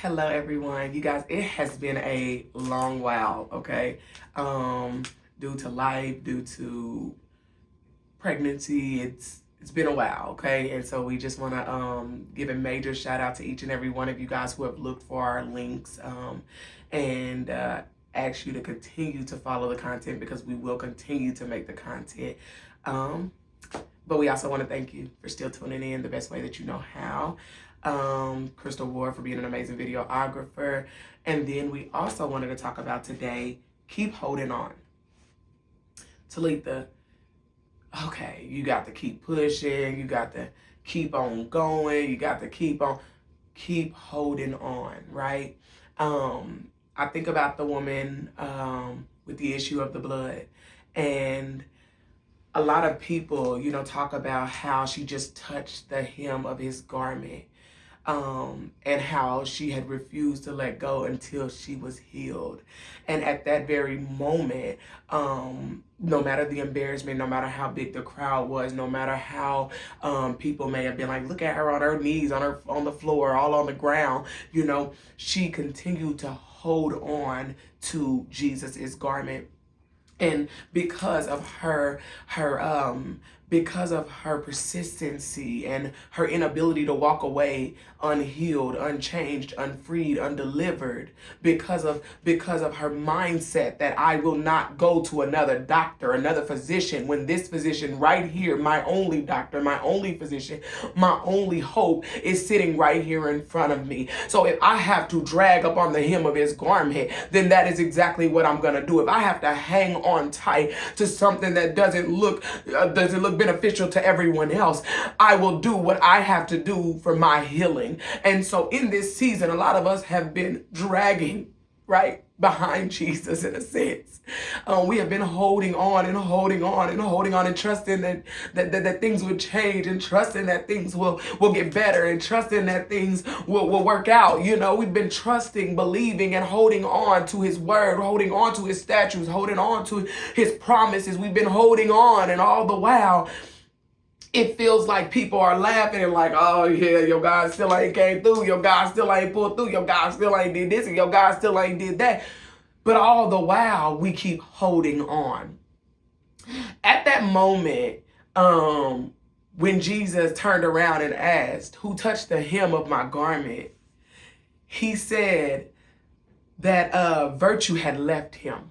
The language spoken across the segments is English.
Hello, everyone. You guys, it has been a long while, okay? Due to life, due to pregnancy, it's been a while, okay? And so we just want to give a major shout out to each and every one of you guys who have looked for our links and ask you to continue to follow the content because we will continue to make the content. But we also want to thank you for still tuning in the best way that you know how. Crystal Ward for being an amazing videographer. And then we also wanted to talk about today, keep holding on. Talitha, okay, you got to keep pushing, you got to keep on going, you got to keep holding on, right? I think about the woman with the issue of the blood, and a lot of people, talk about how she just touched the hem of his garment, and how she had refused to let go until she was healed. And at that very moment, no matter the embarrassment, no matter how big the crowd was, no matter how people may have been like, look at her on her knees, on the floor, all on the ground, she continued to hold on to Jesus's garment. And because of her persistency and her inability to walk away unhealed, unchanged, unfreed, undelivered, because of her mindset that I will not go to another doctor, another physician, when this physician right here, my only doctor, my only physician, my only hope is sitting right here in front of me. So if I have to drag up on the hem of his garment, then that is exactly what I'm gonna do. If I have to hang on tight to something that doesn't look beneficial to everyone else, I will do what I have to do for my healing. And so in this season, a lot of us have been dragging right behind Jesus in a sense. We have been holding on and holding on and holding on and trusting that things would change, and trusting that things will get better, and trusting that things will work out. We've been trusting, believing, and holding on to his word, holding on to his statutes, holding on to his promises. We've been holding on, and all the while, it feels like people are laughing and like, oh yeah, your God still ain't came through, your God still ain't pulled through, your God still ain't did this, and your God still ain't did that. But all the while, we keep holding on. At that moment, when Jesus turned around and asked, who touched the hem of my garment? He said that virtue had left him,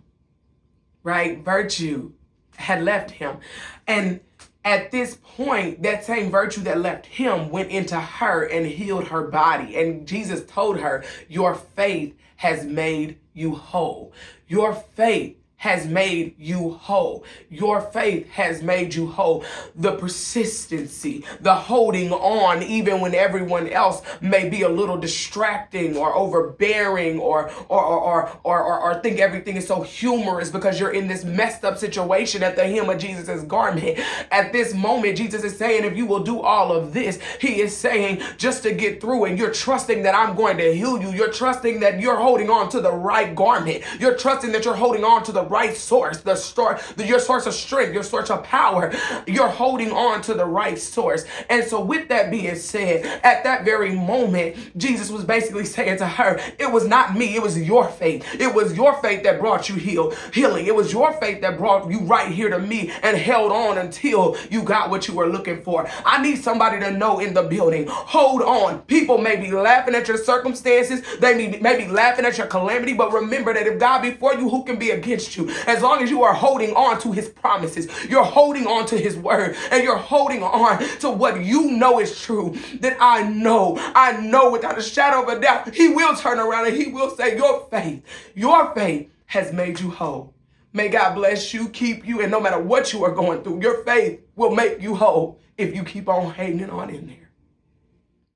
right? Virtue had left him. And at this point, that same virtue that left him went into her and healed her body. And Jesus told her, your faith has made you whole. Your faith has made you whole. Your faith has made you whole. The persistency, the holding on, even when everyone else may be a little distracting or overbearing or think everything is so humorous because you're in this messed up situation at the hem of Jesus's garment. At this moment, Jesus is saying, if you will do all of this, he is saying, just to get through, and you're trusting that I'm going to heal you. You're trusting that you're holding on to the right garment. You're trusting that you're holding on to the right source, your source of strength, your source of power. You're holding on to the right source. And so with that being said, at that very moment, Jesus was basically saying to her, it was not me, it was your faith. It was your faith that brought you healing. It was your faith that brought you right here to me and held on until you got what you were looking for. I need somebody to know in the building, hold on. People may be laughing at your circumstances. They may be laughing at your calamity, but remember that if God be for you, who can be against you? As long as you are holding on to his promises, you're holding on to his word, and you're holding on to what you know is true, then I know without a shadow of a doubt, he will turn around and he will say, your faith has made you whole. May God bless you, keep you, and no matter what you are going through, your faith will make you whole if you keep on hanging on in there.